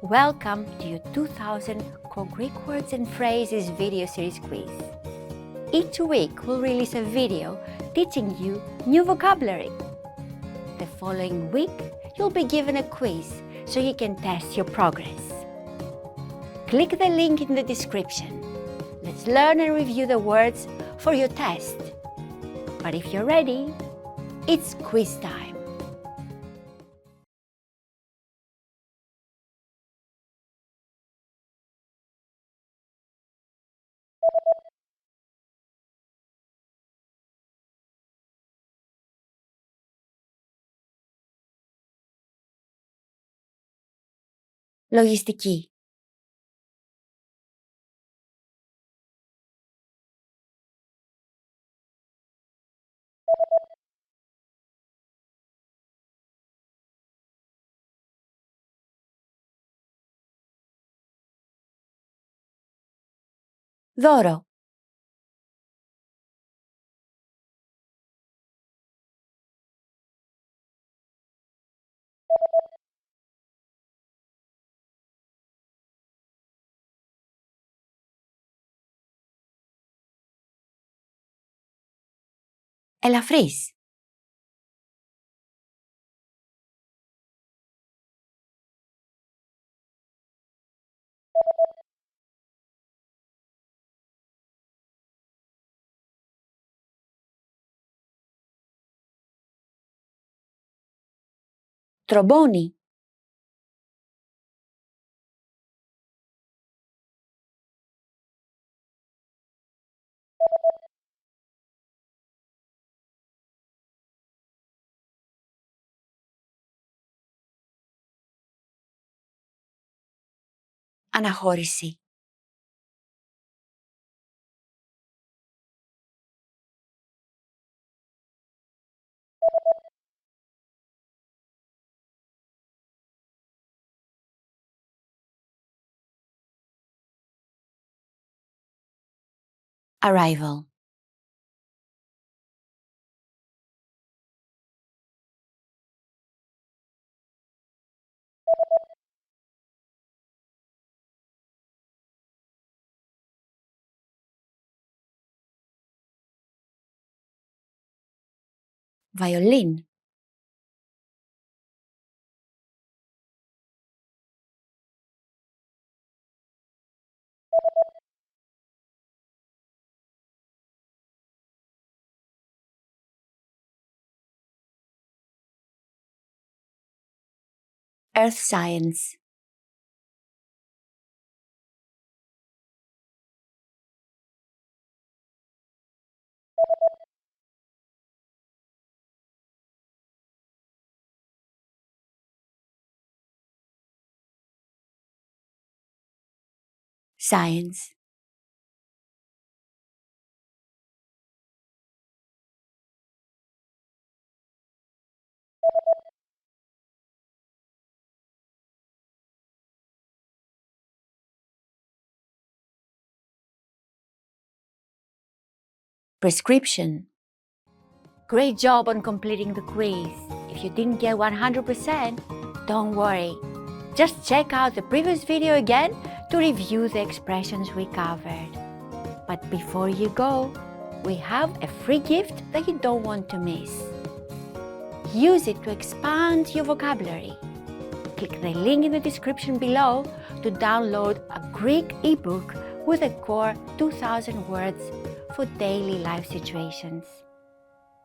Welcome to your 2000 Core Greek Words and Phrases video series quiz. Each week we'll release a video teaching you new vocabulary. The following week you'll be given a quiz so you can test your progress. Click the link in the description. Let's learn and review the words for your test. But if you're ready, it's quiz time. Λογιστική. Δώρο. Ελαφρύς. Τρομπόνι. Αναχώρηση. Arrival. Violin. Earth science. Science. Prescription. Great job on completing the quiz. If you didn't get 100%, don't worry. Just check out the previous video again to review the expressions we covered. But before you go, we have a free gift that you don't want to miss. Use it to expand your vocabulary. Click the link in the description below to download a Greek ebook with a core 2000 words for daily life situations.